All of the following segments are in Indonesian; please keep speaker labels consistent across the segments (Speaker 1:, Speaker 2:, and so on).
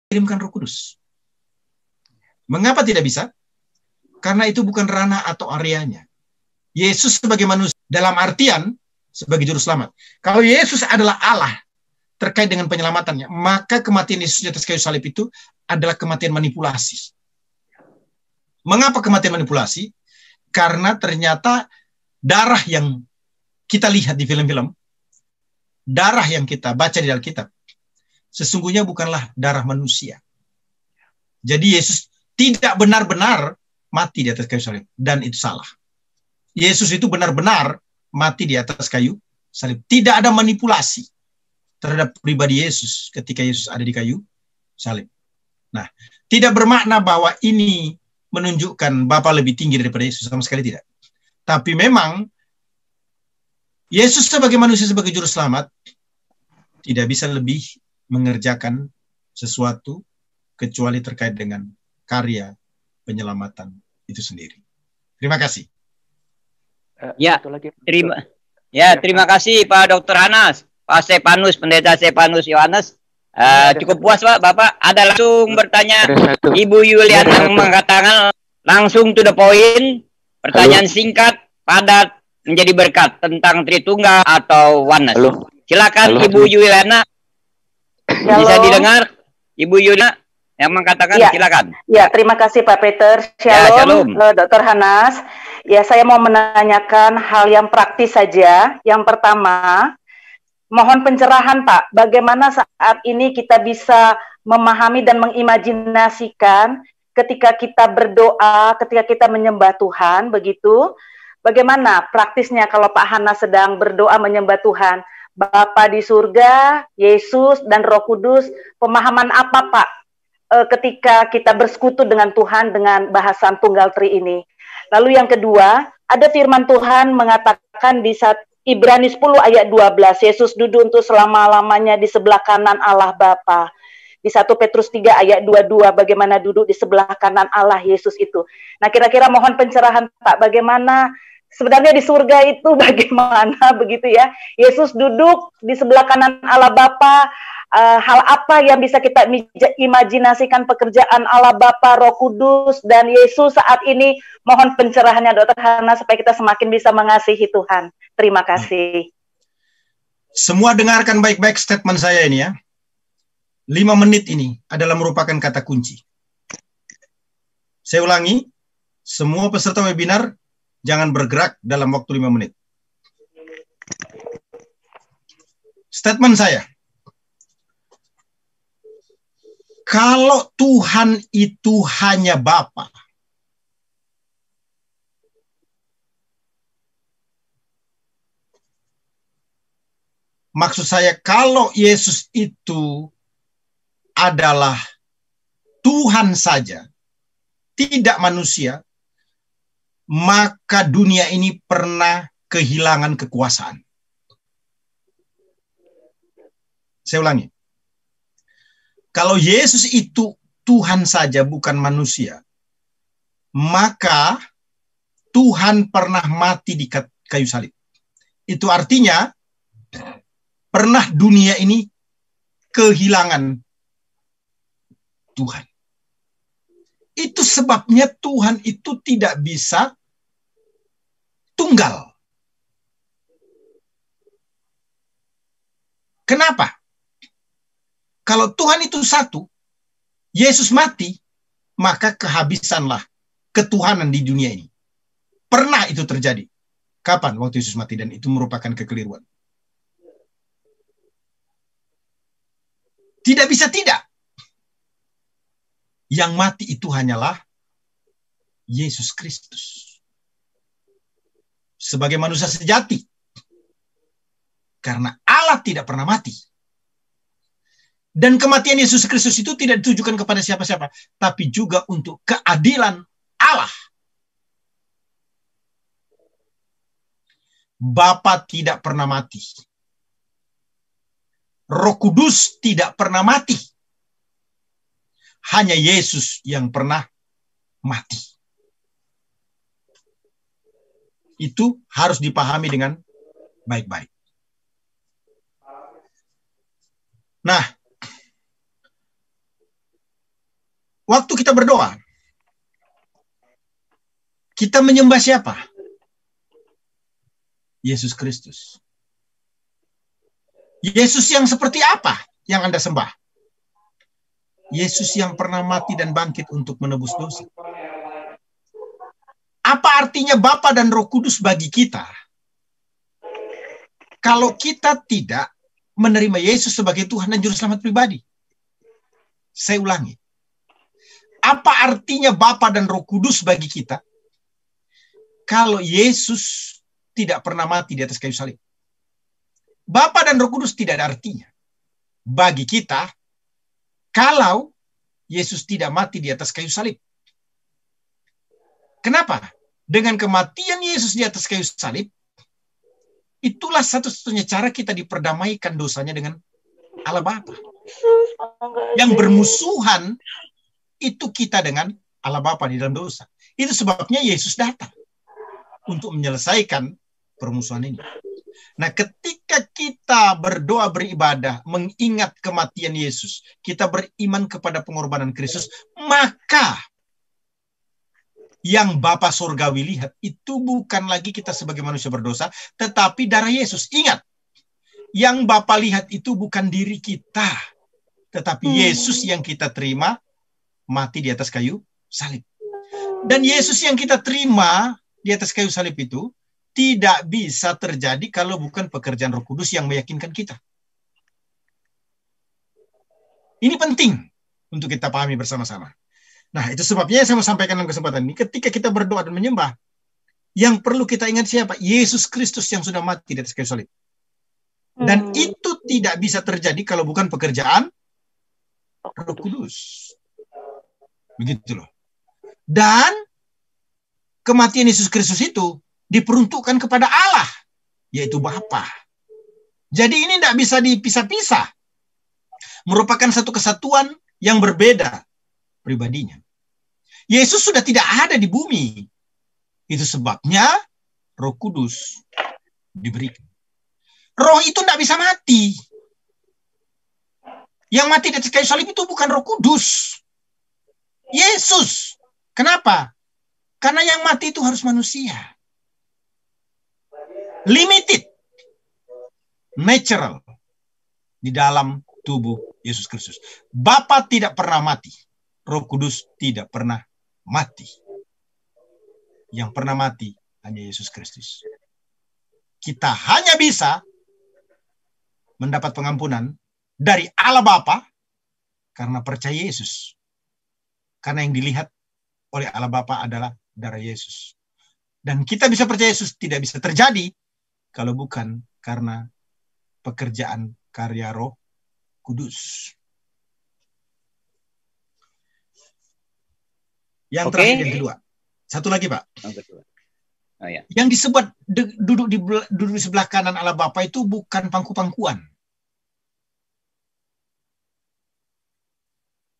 Speaker 1: kirimkan Roh Kudus. Mengapa tidak bisa? Karena itu bukan ranah atau areanya. Yesus sebagai manusia, dalam artian sebagai juru selamat. Kalau Yesus adalah Allah terkait dengan penyelamatannya, maka kematian Yesus di atas kayu salib itu adalah kematian manipulasi. Mengapa kematian manipulasi? Karena ternyata darah yang kita lihat di film-film, darah yang kita baca di Alkitab, sesungguhnya bukanlah darah manusia. Jadi Yesus tidak benar-benar mati di atas kayu salib, dan itu salah. Yesus itu benar-benar mati di atas kayu salib. Tidak ada manipulasi terhadap pribadi Yesus ketika Yesus ada di kayu salib. Nah, tidak bermakna bahwa ini menunjukkan Bapa lebih tinggi daripada Yesus, sama sekali tidak. Tapi memang Yesus sebagai manusia, sebagai juru selamat, tidak bisa lebih mengerjakan sesuatu kecuali terkait dengan karya penyelamatan itu sendiri. Terima kasih.
Speaker 2: Terima kasih Pak Dr. Hanas, Pak Stefanus, Pendeta Stefanus Yohanes. Cukup puas Pak, Bapak ada langsung bertanya. Ibu Yuliana mengatakan langsung to the point, pertanyaan singkat, padat, menjadi berkat tentang Tritunggal atau Oneness. Silakan Ibu Yuliana. Bisa didengar Ibu Yuliana yang mengatakan, silakan.
Speaker 3: Ya, terima kasih Pak Peter. Shalom, Dr. Hanas. Ya, saya mau menanyakan hal yang praktis saja. Yang pertama, mohon pencerahan Pak, bagaimana saat ini kita bisa memahami dan mengimajinasikan ketika kita berdoa, ketika kita menyembah Tuhan, begitu. Bagaimana praktisnya kalau Pak Hanas sedang berdoa menyembah Tuhan? Bapa di surga, Yesus, dan Roh Kudus, pemahaman apa Pak ketika kita bersekutu dengan Tuhan dengan bahasan Tunggal Tri ini? Lalu yang kedua, ada firman Tuhan mengatakan di Ibrani 10 ayat 12, Yesus duduk untuk selama-lamanya di sebelah kanan Allah Bapa. Di 1 Petrus 3 ayat 22, bagaimana duduk di sebelah kanan Allah Yesus itu. Nah, kira-kira mohon pencerahan Pak, bagaimana sebenarnya di surga itu bagaimana begitu ya? Yesus duduk di sebelah kanan Allah Bapa. Hal apa yang bisa kita imajinasikan pekerjaan Allah Bapa, Roh Kudus, dan Yesus saat ini? Mohon pencerahannya Dr. Hanas supaya kita semakin bisa mengasihi Tuhan. Terima kasih.
Speaker 1: Semua dengarkan baik-baik statement saya ini ya. 5 menit ini adalah merupakan kata kunci. Saya ulangi, semua peserta webinar jangan bergerak dalam waktu 5 menit. Statement saya, kalau Tuhan itu hanya Bapa, maksud saya kalau Yesus itu adalah Tuhan saja, tidak manusia, maka dunia ini pernah kehilangan kekuasaan. Saya ulangi. Kalau Yesus itu Tuhan saja, bukan manusia, maka Tuhan pernah mati di kayu salib. Itu artinya pernah dunia ini kehilangan Tuhan. Itu sebabnya Tuhan itu tidak bisa tunggal. Kenapa? Kalau Tuhan itu satu, Yesus mati, maka kehabisanlah ketuhanan di dunia ini. Pernah itu terjadi. Kapan? Waktu Yesus mati, dan itu merupakan kekeliruan. Tidak bisa tidak. Yang mati itu hanyalah Yesus Kristus. Sebagai manusia sejati. Karena Allah tidak pernah mati. Dan kematian Yesus Kristus itu tidak ditujukan kepada siapa-siapa, tapi juga untuk keadilan Allah. Bapa tidak pernah mati. Roh Kudus tidak pernah mati. Hanya Yesus yang pernah mati. Itu harus dipahami dengan baik-baik. Nah, waktu kita berdoa, kita menyembah siapa? Yesus Kristus. Yesus yang seperti apa yang Anda sembah? Yesus yang pernah mati dan bangkit untuk menebus dosa. Apa artinya Bapa dan Roh Kudus bagi kita? Kalau kita tidak menerima Yesus sebagai Tuhan dan Juru Selamat pribadi. Saya ulangi. Apa artinya Bapa dan Roh Kudus bagi kita? Kalau Yesus tidak pernah mati di atas kayu salib. Bapa dan Roh Kudus tidak ada artinya bagi kita kalau Yesus tidak mati di atas kayu salib. Kenapa? Dengan kematian Yesus di atas kayu salib, itulah satu-satunya cara kita diperdamaikan dosanya dengan Allah Bapa. Yang bermusuhan itu kita dengan Allah Bapa di dalam dosa. Itu sebabnya Yesus datang untuk menyelesaikan permusuhan ini. Nah, ketika kita berdoa beribadah, mengingat kematian Yesus, kita beriman kepada pengorbanan Kristus, maka yang Bapa Surgawi lihat itu bukan lagi kita sebagai manusia berdosa, tetapi darah Yesus. Ingat, yang Bapa lihat itu bukan diri kita, tetapi Yesus yang kita terima mati di atas kayu salib. Dan Yesus yang kita terima di atas kayu salib itu tidak bisa terjadi kalau bukan pekerjaan Roh Kudus yang meyakinkan kita. Ini penting untuk kita pahami bersama-sama. Nah, itu sebabnya saya mau sampaikan dalam kesempatan ini. Ketika kita berdoa dan menyembah, yang perlu kita ingat siapa? Yesus Kristus yang sudah mati di atas kayu salib. Dan itu tidak bisa terjadi kalau bukan pekerjaan Roh Kudus. Begitu loh. Dan kematian Yesus Kristus itu diperuntukkan kepada Allah, yaitu Bapa. Jadi ini tidak bisa dipisah-pisah. Merupakan satu kesatuan yang berbeda pribadinya. Yesus sudah tidak ada di bumi. Itu sebabnya Roh Kudus diberikan. Roh itu tidak bisa mati. Yang mati di atas kayu salib itu bukan Roh Kudus. Yesus. Kenapa? Karena yang mati itu harus manusia. Limited. Natural. Di dalam tubuh Yesus Kristus. Bapa tidak pernah mati. Roh Kudus tidak pernah mati. Yang pernah mati hanya Yesus Kristus. Kita hanya bisa mendapat pengampunan dari Allah Bapa karena percaya Yesus. Karena yang dilihat oleh Allah Bapa adalah darah Yesus. Dan kita bisa percaya Yesus tidak bisa terjadi kalau bukan karena pekerjaan karya Roh Kudus. Yang terakhir, yang kedua. Satu lagi, Pak.
Speaker 2: Oh, ya.
Speaker 1: Yang disebut duduk di sebelah kanan Allah Bapa itu bukan pangku-pangkuan.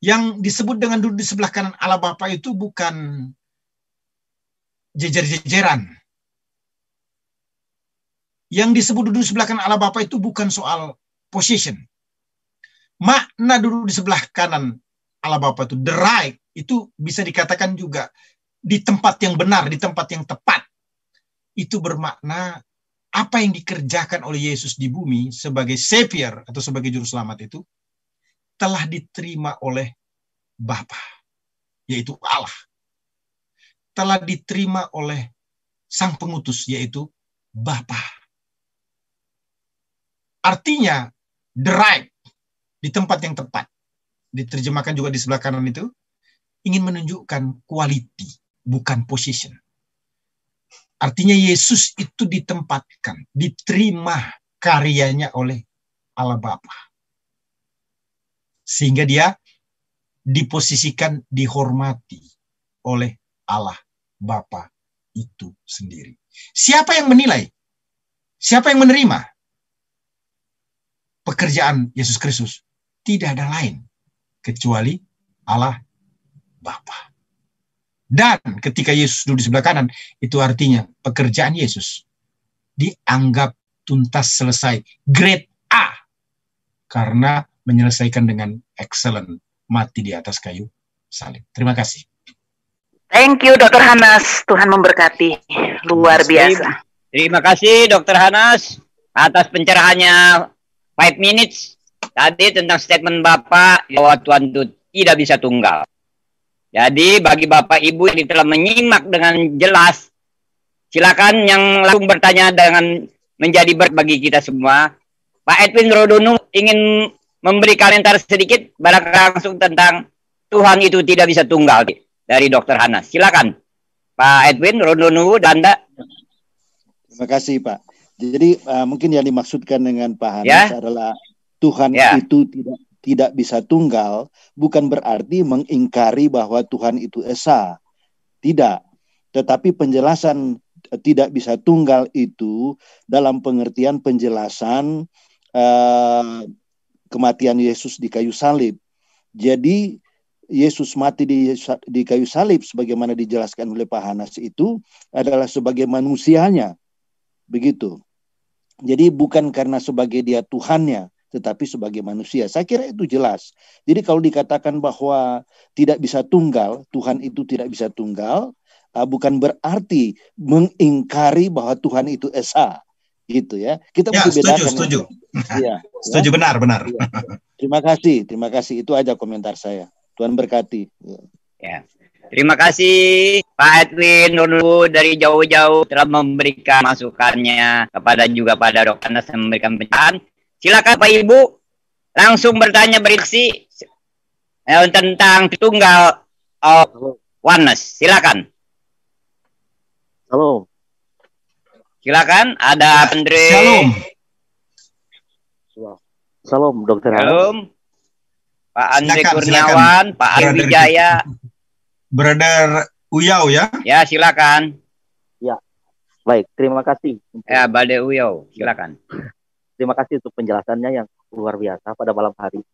Speaker 1: Yang disebut dengan duduk di sebelah kanan Allah Bapa itu bukan jejer-jejeran. Yang disebut duduk di sebelah kanan Allah Bapa itu bukan soal position. Makna duduk di sebelah kanan Allah Bapa itu, the right, itu bisa dikatakan juga di tempat yang benar, di tempat yang tepat. Itu bermakna apa yang dikerjakan oleh Yesus di bumi sebagai Savior atau sebagai Juru Selamat itu telah diterima oleh Bapa, yaitu Allah. Telah diterima oleh Sang Pengutus, yaitu Bapa. Artinya, the right, di tempat yang tepat. Diterjemahkan juga di sebelah kanan itu, ingin menunjukkan quality, bukan position. Artinya Yesus itu ditempatkan, diterima karyanya oleh Allah Bapa. Sehingga dia diposisikan, dihormati oleh Allah Bapa itu sendiri. Siapa yang menilai? Siapa yang menerima pekerjaan Yesus Kristus? Tidak ada lain kecuali Allah Bapa. Dan ketika Yesus duduk di sebelah kanan, itu artinya pekerjaan Yesus dianggap tuntas selesai. Grade A. Karena menyelesaikan dengan excellent, mati di atas kayu salib. Terima kasih.
Speaker 3: Thank you, Dr. Hanas. Tuhan memberkati. Luar biasa.
Speaker 2: Terima kasih, Dr. Hanas, atas pencerahannya 5 minutes tadi tentang statement Bapak bahwa Tuhan itu tidak bisa tunggal. Jadi bagi Bapak Ibu yang telah menyimak dengan jelas, silakan yang langsung bertanya dengan menjadi bagi kita semua. Pak Edwin Rodonu ingin memberi komentar sedikit barangkali langsung tentang Tuhan itu tidak bisa tunggal dari Dr. Hanas. Silakan Pak Edwin Rodonu dan Anda.
Speaker 4: Terima kasih Pak. Jadi mungkin yang dimaksudkan dengan Pak Hanas adalah Tuhan itu tidak bisa tunggal, bukan berarti mengingkari bahwa Tuhan itu esa. Tidak. Tetapi penjelasan tidak bisa tunggal itu dalam pengertian penjelasan kematian Yesus di kayu salib. Jadi Yesus mati di kayu salib sebagaimana dijelaskan oleh Pak Hanas itu adalah sebagai manusianya. Begitu. Jadi bukan karena sebagai dia Tuhannya, tetapi sebagai manusia. Saya kira itu jelas. Jadi kalau dikatakan bahwa tidak bisa tunggal, Tuhan itu tidak bisa tunggal, bukan berarti mengingkari bahwa Tuhan itu esa. Gitu ya. Kita mesti bedakan.
Speaker 1: Setuju.
Speaker 4: Ya,
Speaker 1: setuju, benar.
Speaker 4: Ya. Terima kasih. Itu aja komentar saya. Tuhan berkati.
Speaker 2: Ya. Terima kasih Pak Edwin Rodonu dari jauh-jauh telah memberikan masukannya kepada juga pada Dr. Hanas yang memberikan pencerahan. Silakan Pak Ibu langsung bertanya beriksi tentang tunggal oneness. Silakan.
Speaker 5: Halo.
Speaker 2: Silakan ada Andre.
Speaker 5: Shalom Dr. Hanas.
Speaker 2: Shalom. Pak Andre Kurniawan, Pak Ari Wijaya.
Speaker 1: Brother Uyau ya?
Speaker 2: Ya, silakan.
Speaker 5: Ya, baik. Terima kasih.
Speaker 2: Ya, Brother Uyau, silakan.
Speaker 5: Terima kasih untuk penjelasannya yang luar biasa pada malam hari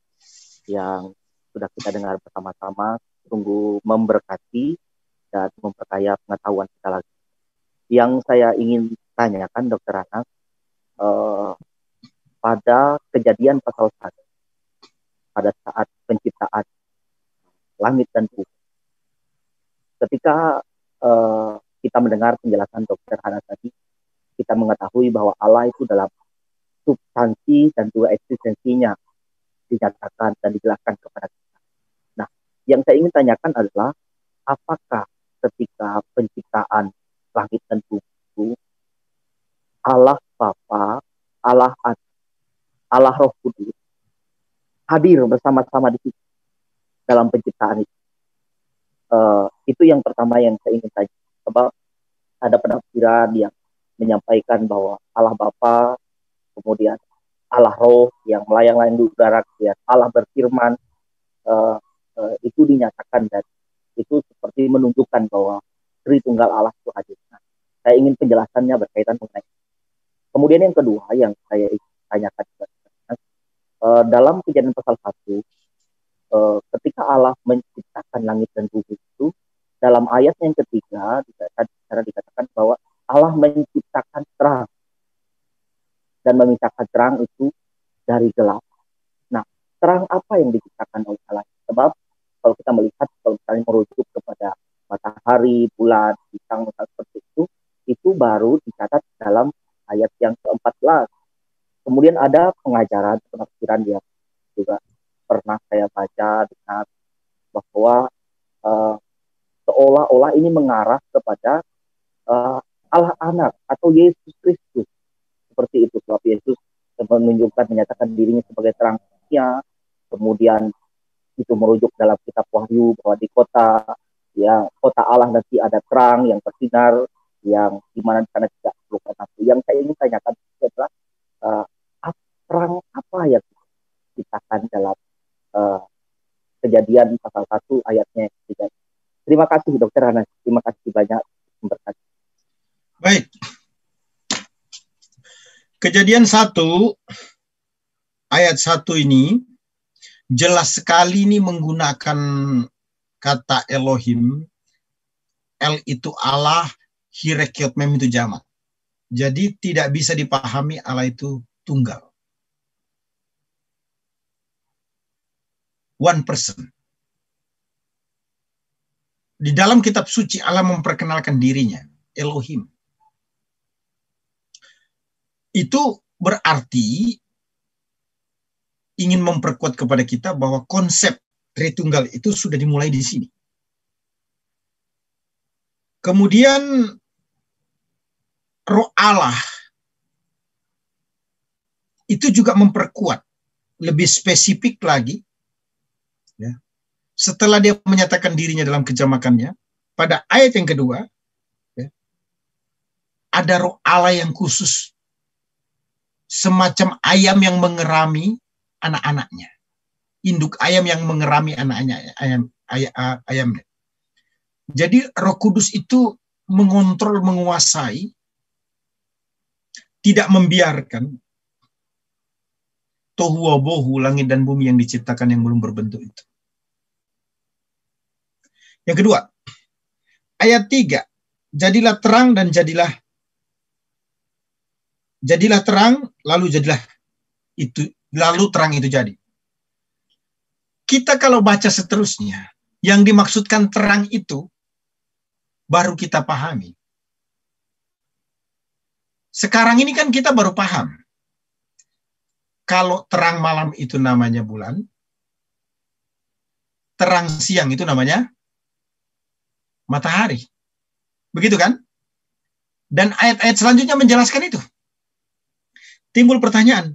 Speaker 5: yang sudah kita dengar bersama-sama. Sungguh memberkati dan memperkaya pengetahuan kita lagi. Yang saya ingin tanyakan, Dr. Hanas, pada Kejadian pasal 1, pada saat penciptaan langit dan bumi. Ketika kita mendengar penjelasan Dr. Hanas tadi, kita mengetahui bahwa Allah itu dalam substansi dan juga eksistensinya dinyatakan dan dijelaskan kepada kita. Nah, yang saya ingin tanyakan adalah apakah ketika penciptaan langit dan bumi itu Allah Bapa, Allah Anak, Allah Roh Kudus hadir bersama-sama di situ dalam penciptaan itu. Itu yang pertama yang saya ingin tanya. Sebab ada penafsiran yang menyampaikan bahwa Allah Bapa, kemudian Allah Roh yang melayang-layang di udara, Allah berfirman, itu dinyatakan dan itu seperti menunjukkan bahwa Tritunggal Allah itu hadir. Nah, saya ingin penjelasannya berkaitan mengenai. Kemudian yang kedua yang saya ingin tanyakan dalam Kejadian pasal 1, ketika Allah menciptakan langit dan bumi itu, dalam ayat yang ketiga dikatakan bahwa Allah menciptakan terang dan memisahkan terang itu dari gelap. Nah, terang apa yang diciptakan oleh Allah? Sebab kalau kita melihat, kalau misalnya merujuk kepada matahari, bulan, bintang, seperti itu baru dicatat dalam ayat yang ke-14. Kemudian ada pengajaran, penafsiran yang juga pernah saya baca dengar bahwa seolah-olah ini mengarah kepada Allah Anak atau Yesus Kristus. Seperti itu, sebab Yesus menunjukkan, menyatakan dirinya sebagai terangnya. Kemudian itu merujuk dalam kitab Wahyu bahwa di kota Allah nanti ada terang yang bersinar, yang dimana di sana tidak perlu lampu. Yang saya ingin tanyakan adalah terang apa yang diciptakan dalam Kejadian pasal 1 ayatnya 3. Terima kasih Dr. Hanas. Terima kasih banyak.
Speaker 1: Baik. Kejadian 1 ayat 1 ini jelas sekali ini menggunakan kata Elohim. El itu Allah, Hirekiot Mem itu jamak. Jadi tidak bisa dipahami Allah itu tunggal. One person. di dalam kitab suci Allah memperkenalkan dirinya, Elohim. Itu berarti ingin memperkuat kepada kita bahwa konsep Tritunggal itu sudah dimulai di sini. Kemudian Roh Allah itu juga memperkuat, lebih spesifik lagi, ya, setelah dia menyatakan dirinya dalam kejamakannya, pada ayat yang kedua, ya, ada Roh Allah yang khusus, semacam ayam yang mengerami anak-anaknya, induk ayam yang mengerami anak-anaknya, ayamnya. Jadi Roh Kudus itu mengontrol, menguasai, tidak membiarkan tohu wabohu, langit dan bumi yang diciptakan yang belum berbentuk itu. Yang kedua, ayat 3, jadilah terang dan jadilah terang, lalu jadilah itu, lalu terang itu jadi. Kita kalau baca seterusnya, yang dimaksudkan terang itu baru kita pahami. Sekarang ini kan kita baru paham. Kalau terang malam itu namanya bulan, terang siang itu namanya matahari. Begitu kan? Dan ayat-ayat selanjutnya menjelaskan itu. Timbul pertanyaan,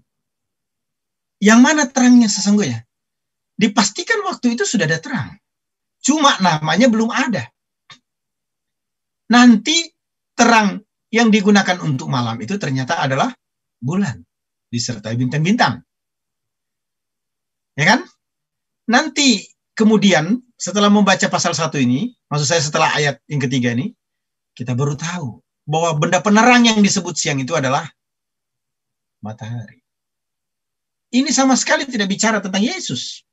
Speaker 1: yang mana terangnya sesungguhnya? Dipastikan waktu itu sudah ada terang. Cuma namanya belum ada. Nanti terang yang digunakan untuk malam itu ternyata adalah bulan, disertai bintang-bintang. Ya kan? Nanti kemudian setelah membaca pasal 1 ini, maksud saya setelah ayat yang ketiga ini, kita baru tahu bahwa benda penerang yang disebut siang itu adalah matahari. Ini sama sekali tidak bicara tentang Yesus.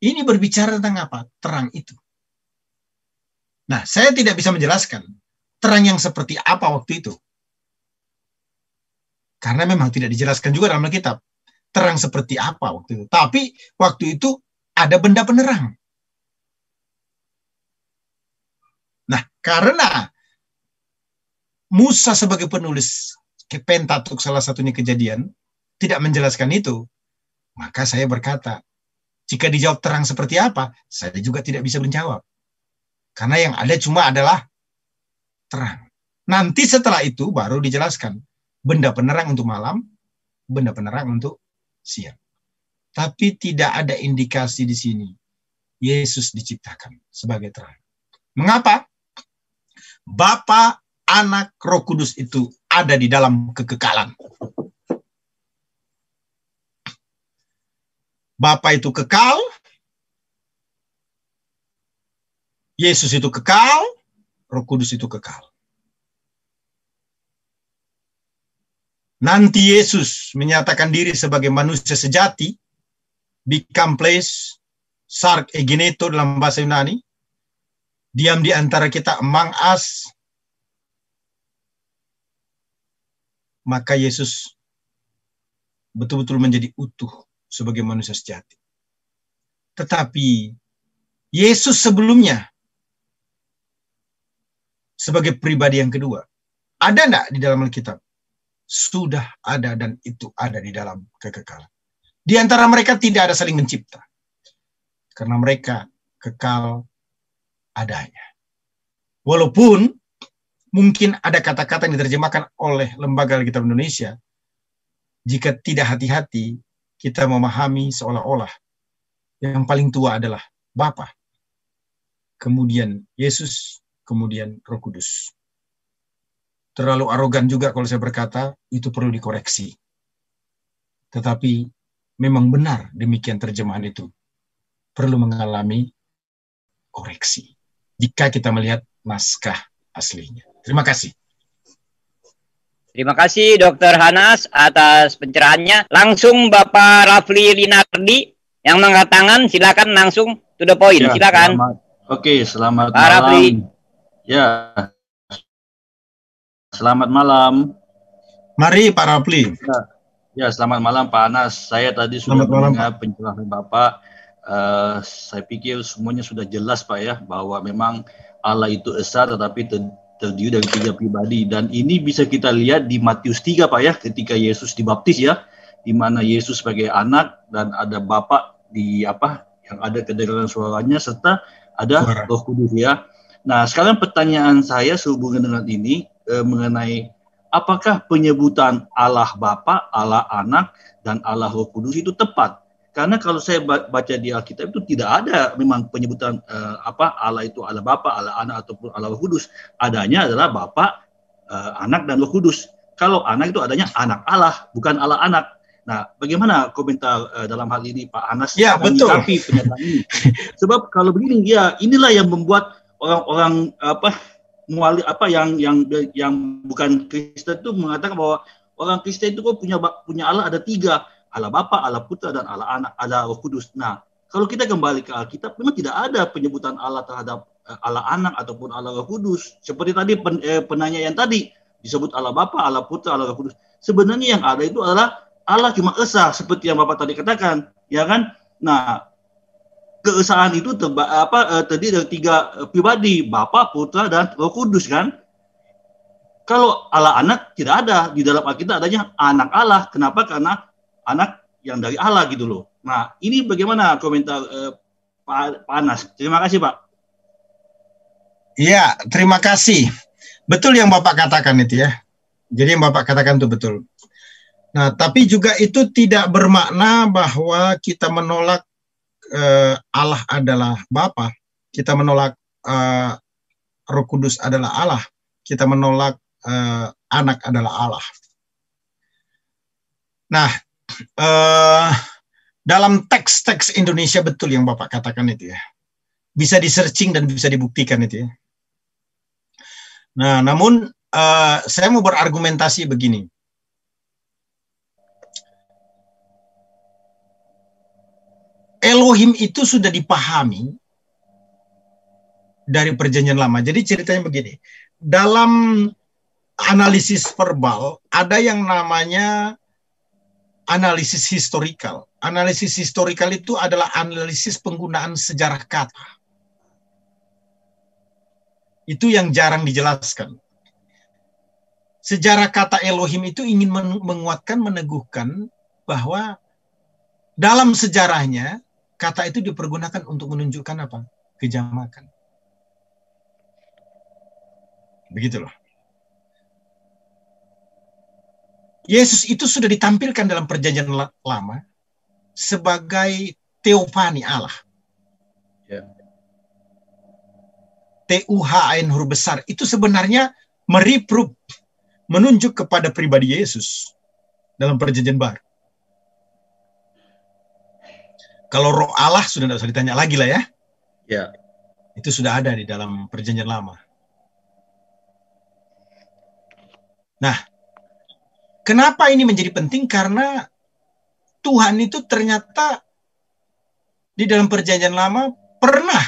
Speaker 1: Ini berbicara tentang apa? Terang itu. Nah, saya tidak bisa menjelaskan terang yang seperti apa waktu itu. Karena memang tidak dijelaskan juga dalam Alkitab. Terang seperti apa waktu itu. Tapi waktu itu ada benda penerang. Nah, karena Musa sebagai penulis Pentatuk, salah satunya Kejadian, tidak menjelaskan itu, maka saya berkata, jika dijawab terang seperti apa, saya juga tidak bisa menjawab. Karena yang ada cuma adalah terang. Nanti setelah itu baru dijelaskan benda penerang untuk malam, benda penerang untuk siang. Tapi tidak ada indikasi di sini Yesus diciptakan sebagai terang. Mengapa? Bapa, Anak, Roh Kudus itu ada di dalam kekekalan. Bapa itu kekal, Yesus itu kekal, Roh Kudus itu kekal. Nanti Yesus menyatakan diri sebagai manusia sejati, become place, sark egeneto dalam bahasa Yunani, diam di antara kita, among us, maka Yesus betul-betul menjadi utuh sebagai manusia sejati. Tetapi Yesus sebelumnya sebagai pribadi yang kedua, ada enggak di dalam Alkitab? Sudah ada, dan itu ada di dalam kekekalan. Di antara mereka tidak ada saling mencipta. Karena mereka kekal adanya. Walaupun mungkin ada kata-kata yang diterjemahkan oleh Lembaga Alkitab Indonesia, jika tidak hati-hati, kita memahami seolah-olah yang paling tua adalah Bapa, kemudian Yesus, kemudian Roh Kudus. Terlalu arogan juga kalau saya berkata, itu perlu dikoreksi. Tetapi memang benar demikian terjemahan itu. Perlu mengalami koreksi jika kita melihat naskah aslinya. Terima kasih.
Speaker 2: Terima kasih Dr. Hanas atas pencerahannya. Langsung Bapak Rafli Linardi yang mengangkat tangan, silakan langsung to the point. Ya, silakan.
Speaker 6: Selamat
Speaker 2: Pak malam. Rafli.
Speaker 6: Ya. Selamat malam.
Speaker 1: Mari Pak Rafli.
Speaker 6: Ya, selamat malam Pak Anas. Saya tadi sudah mendengar pencerahan Bapak Saya pikir semuanya sudah jelas Pak ya, bahwa memang Allah itu esa tetapi terdiri dari 3 pribadi, dan ini bisa kita lihat di Matius 3 Pak ya, ketika Yesus dibaptis ya, di mana Yesus sebagai anak dan ada Bapa di yang ada kedengaran suaranya serta ada Roh Kudus ya. Nah, sekarang pertanyaan saya sehubungan dengan ini mengenai apakah penyebutan Allah Bapa, Allah Anak, dan Allah Roh Kudus itu tepat? Karena kalau saya baca di Alkitab itu tidak ada memang penyebutan Allah itu Allah Bapa, Allah Anak, ataupun Allah Roh Kudus. Adanya adalah Bapa, Anak, dan Roh Kudus. Kalau anak itu adanya anak Allah, bukan Allah anak. Nah, bagaimana komentar dalam hal ini Pak Anas?
Speaker 1: Ya, betul.
Speaker 6: Pernyataan ini. Sebab kalau begini, ya inilah yang membuat orang-orang yang bukan Kristen itu mengatakan bahwa orang Kristen itu kok punya Allah ada 3. Allah Bapa, Allah Putra, dan Allah Anak, Allah Roh Kudus. Nah, kalau kita kembali ke Alkitab, memang tidak ada penyebutan Allah terhadap Allah Anak ataupun Allah Roh Kudus. Seperti tadi penanya yang tadi, disebut Allah Bapa, Allah Putra, Allah Roh Kudus. Sebenarnya yang ada itu adalah Allah cuma esa, seperti yang Bapak tadi katakan, ya kan? Nah, keesaan itu terdiri dari 3 pribadi, Bapa, Putra, dan Roh Kudus kan? Kalau Allah Anak tidak ada, di dalam Alkitab adanya anak Allah. Kenapa? Karena anak yang dari Allah gitu loh. Nah, ini bagaimana komentar Pak Anas? Terima kasih Pak.
Speaker 1: Iya, terima kasih. Betul yang Bapak katakan itu ya. Jadi yang Bapak katakan itu betul. Nah, tapi juga itu tidak bermakna bahwa kita menolak Allah adalah Bapa, kita menolak Roh Kudus adalah Allah, kita menolak Anak adalah Allah. Nah, dalam teks-teks Indonesia betul yang Bapak katakan itu ya. Bisa di-searching dan bisa dibuktikan itu ya. Nah, namun saya mau berargumentasi begini. Elohim itu sudah dipahami dari Perjanjian Lama. Jadi ceritanya begini. Dalam analisis verbal ada yang namanya analisis historikal. Analisis historikal itu adalah analisis penggunaan sejarah kata. Itu yang jarang dijelaskan. Sejarah kata Elohim itu ingin menguatkan, meneguhkan bahwa dalam sejarahnya kata itu dipergunakan untuk menunjukkan apa? Kejamakan. Begitu loh. Yesus itu sudah ditampilkan dalam Perjanjian Lama sebagai teofani Allah.
Speaker 6: Ya.
Speaker 1: TUHN huruf besar itu sebenarnya mereproof, menunjuk kepada pribadi Yesus dalam Perjanjian Baru. Kalau Roh Allah sudah tidak usah ditanya lagi lah ya.
Speaker 6: Ya.
Speaker 1: Itu sudah ada di dalam Perjanjian Lama. Nah, kenapa ini menjadi penting? Karena Tuhan itu ternyata di dalam Perjanjian Lama pernah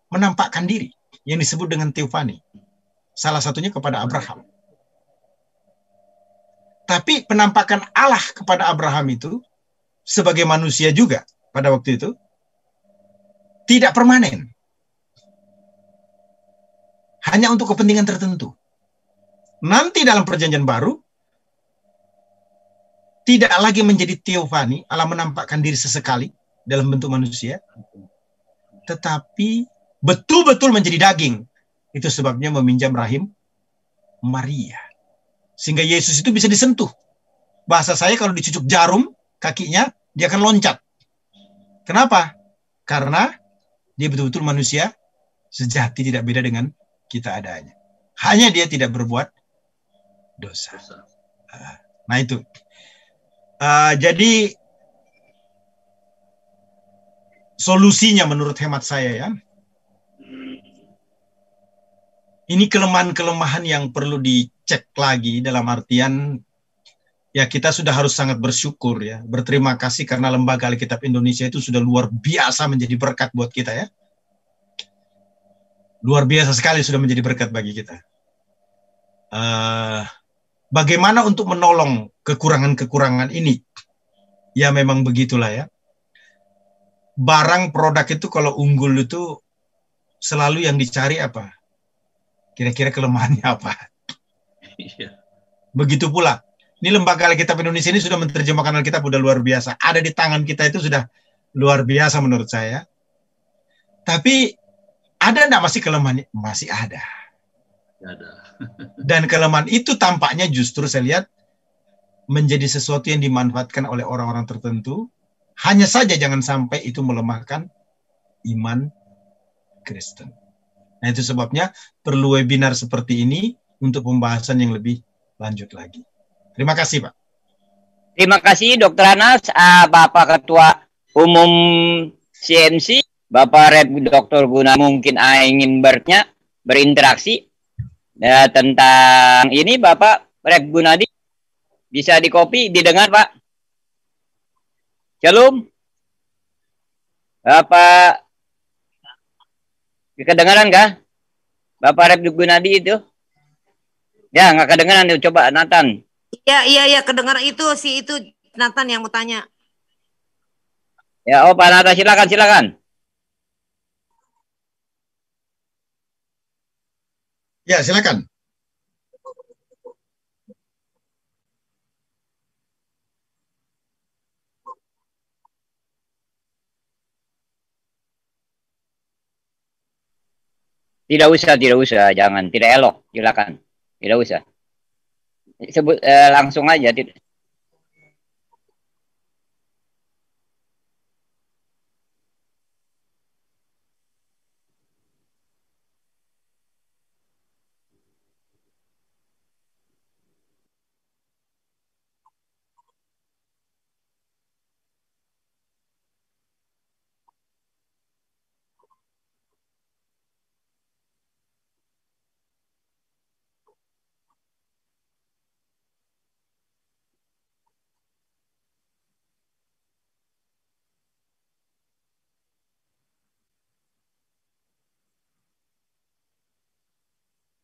Speaker 1: menampakkan diri yang disebut dengan teofani. Salah satunya kepada Abraham. Tapi penampakan Allah kepada Abraham itu sebagai manusia juga pada waktu itu tidak permanen. Hanya untuk kepentingan tertentu. Nanti dalam Perjanjian Baru tidak lagi menjadi teofani, Allah menampakkan diri sesekali dalam bentuk manusia, tetapi betul-betul menjadi daging. Itu sebabnya meminjam rahim Maria. Sehingga Yesus itu bisa disentuh. Bahasa saya kalau dicucuk jarum kakinya, dia akan loncat. Kenapa? Karena dia betul-betul manusia sejati, tidak beda dengan kita adanya. Hanya dia tidak berbuat dosa. Nah itu. Jadi solusinya menurut hemat saya ya, ini kelemahan-kelemahan yang perlu dicek lagi, dalam artian ya kita sudah harus sangat bersyukur ya, berterima kasih karena Lembaga Alkitab Indonesia itu sudah luar biasa menjadi berkat buat kita ya. Luar biasa sekali sudah menjadi berkat bagi kita. Bagaimana untuk menolong kekurangan-kekurangan ini? Ya memang begitulah ya. barang produk itu kalau unggul itu selalu yang dicari apa? Kira-kira kelemahannya apa?
Speaker 6: Iya.
Speaker 1: Begitu pula. Ini lembaga Alkitab Indonesia ini sudah menerjemahkan Alkitab udah luar biasa. Ada di tangan kita itu sudah luar biasa menurut saya. Tapi ada enggak masih kelemahannya? Masih ada.
Speaker 6: Ada.
Speaker 1: Dan kelemahan itu tampaknya justru saya lihat menjadi sesuatu yang dimanfaatkan oleh orang-orang tertentu. Hanya saja jangan sampai itu melemahkan iman Kristen. Nah, itu sebabnya perlu webinar seperti ini untuk pembahasan yang lebih lanjut lagi. Terima kasih, Pak.
Speaker 2: Terima kasih, Dr. Hanas, Bapak Ketua Umum CMC, Bapak Rep Dr. Guna mungkin ingin berinteraksi tentang ini, Bapak Rep Gunadi. Bisa dikopi, didengar, Pak? Shalom. Bapak, kedengaran kah? Bapak Rep Gunadi itu? Ya, nggak kedengaran. Coba, Nathan.
Speaker 7: Iya, kedengaran itu Nathan yang mau tanya.
Speaker 2: Ya, Pak Nathan, silakan.
Speaker 1: Ya, silakan.
Speaker 2: Tidak usah, jangan, tidak elok, silakan. Tidak usah. Sebut langsung aja.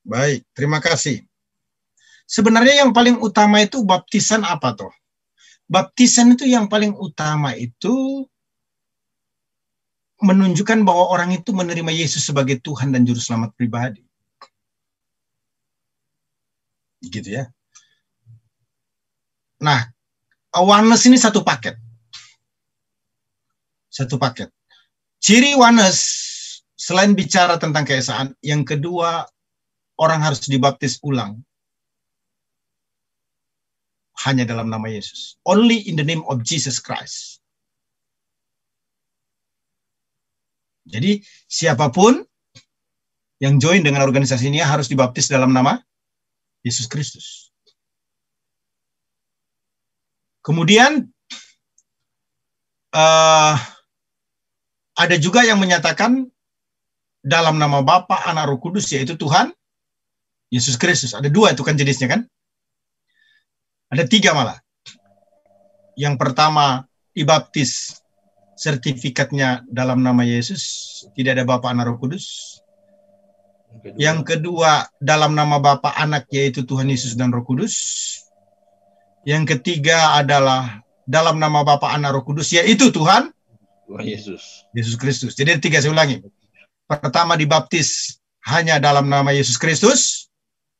Speaker 1: Baik, terima kasih. Sebenarnya yang paling utama itu baptisan apa toh? Baptisan itu yang paling utama itu menunjukkan bahwa orang itu menerima Yesus sebagai Tuhan dan Juru Selamat pribadi. Gitu ya. Nah, oneness ini satu paket. Satu paket. Ciri oneness, selain bicara tentang keesaan, yang kedua, orang harus dibaptis ulang. Hanya dalam nama Yesus. Only in the name of Jesus Christ. Jadi, siapapun yang join dengan organisasi ini harus dibaptis dalam nama Yesus Kristus. Kemudian, ada juga yang menyatakan dalam nama Bapa, Anak, Roh Kudus, yaitu Tuhan Yesus Kristus. Ada dua itu kan jenisnya kan? Ada tiga malah. Yang pertama dibaptis, sertifikatnya dalam nama Yesus, tidak ada Bapa, Anak, Roh Kudus. Yang kedua dalam nama Bapa, Anak, yaitu Tuhan Yesus dan Roh Kudus. Yang ketiga adalah dalam nama Bapa, Anak, Roh Kudus, yaitu Tuhan Yesus Kristus. Jadi tiga, saya ulangi. Pertama dibaptis hanya dalam nama Yesus Kristus,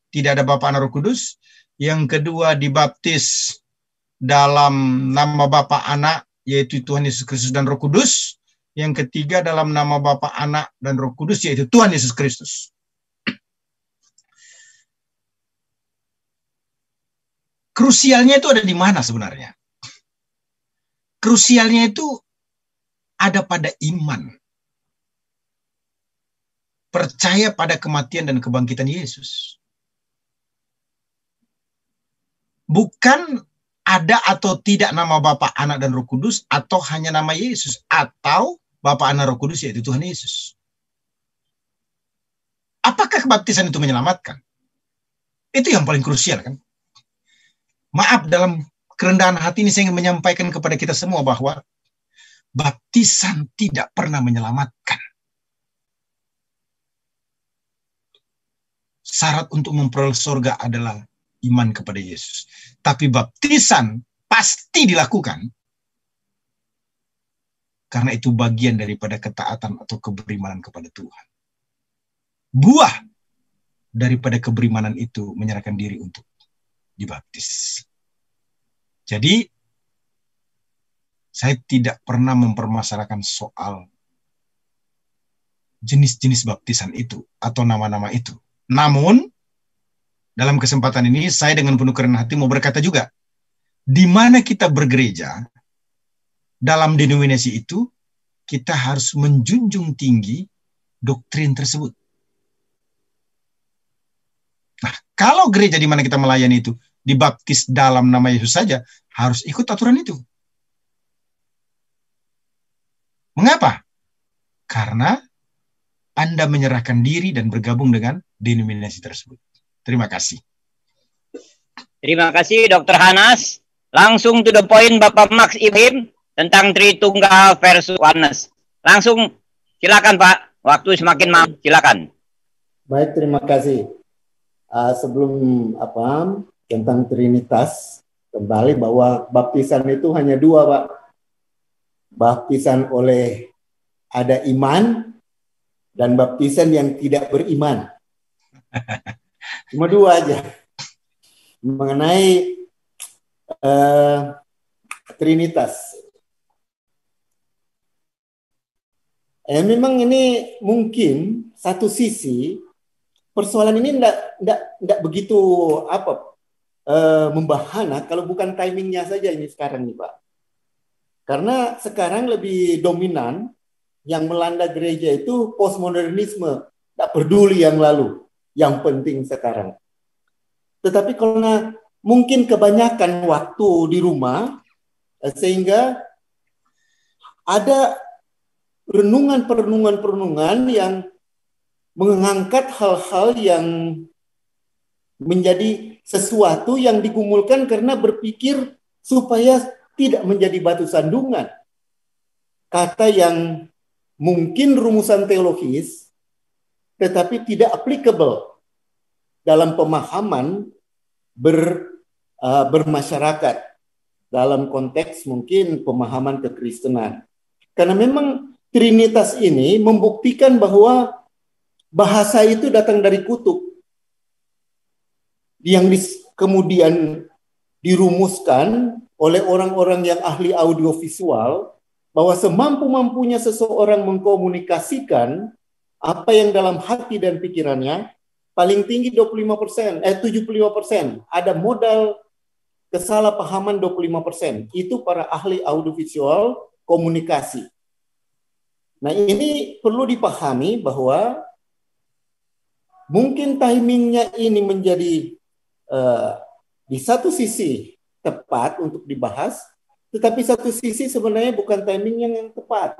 Speaker 1: tidak ada Bapa, Anak, Roh Kudus. Yang kedua dibaptis dalam nama Bapa, Anak, yaitu Tuhan Yesus Kristus dan Roh Kudus. Yang ketiga dalam nama Bapa, Anak, dan Roh Kudus, yaitu Tuhan Yesus Kristus. Krusialnya itu ada di mana sebenarnya? Krusialnya itu ada pada iman. Percaya pada kematian dan kebangkitan Yesus. Bukan ada atau tidak nama Bapa, Anak, dan Roh Kudus, atau hanya nama Yesus, atau Bapa, Anak, Roh Kudus, yaitu Tuhan Yesus. Apakah kebaptisan itu menyelamatkan? Itu yang paling krusial kan? Maaf, dalam kerendahan hati ini saya ingin menyampaikan kepada kita semua bahwa baptisan tidak pernah menyelamatkan. Syarat untuk memperoleh surga adalah iman kepada Yesus. Tapi baptisan pasti dilakukan Karena itu bagian daripada ketaatan atau keberimanan kepada Tuhan. Buah daripada keberimanan itu menyerahkan diri untuk dibaptis. Jadi, saya tidak pernah mempermasalahkan soal jenis-jenis baptisan itu atau nama-nama itu. Namun, dalam kesempatan ini, saya dengan penuh kerendahan hati mau berkata juga, di mana kita bergereja, dalam denominasi itu, kita harus menjunjung tinggi doktrin tersebut. Nah, kalau gereja di mana kita melayani itu dibaptis dalam nama Yesus saja, harus ikut aturan itu. Mengapa? Karena Anda menyerahkan diri dan bergabung dengan denominasi tersebut. Terima kasih.
Speaker 2: Terima kasih Dr. Hanas. Langsung to the point Bapak Max Ibrahim tentang Tritunggal versus Oneness. Langsung silakan Pak. Waktu semakin maaf, silakan.
Speaker 8: Baik, terima kasih. Sebelum tentang Trinitas, kembali bahwa baptisan itu hanya dua, Pak. Baptisan oleh ada iman dan baptisan yang tidak beriman. Cuma dua aja. Mengenai Trinitas. Memang ini mungkin satu sisi persoalan ini enggak begitu membahana kalau bukan timingnya saja ini sekarang nih Pak. Karena sekarang lebih dominan yang melanda gereja itu postmodernisme, tak peduli yang lalu, yang penting sekarang. Tetapi karena mungkin kebanyakan waktu di rumah, sehingga ada renungan yang mengangkat hal-hal yang menjadi sesuatu yang digumulkan karena berpikir supaya tidak menjadi batu sandungan. Kata yang mungkin rumusan teologis, tetapi tidak applicable dalam pemahaman bermasyarakat. Dalam konteks mungkin pemahaman kekristenan. Karena memang Trinitas ini membuktikan bahwa bahasa itu datang dari kutub. Yang kemudian dirumuskan oleh orang-orang yang ahli audiovisual bahwa semampu-mampunya seseorang mengkomunikasikan apa yang dalam hati dan pikirannya, paling tinggi 75%, 75%. Ada modal kesalahpahaman 25%. Itu para ahli audiovisual komunikasi. Nah, ini perlu dipahami bahwa mungkin timingnya ini menjadi di satu sisi tepat untuk dibahas, tetapi satu sisi sebenarnya bukan timing yang tepat.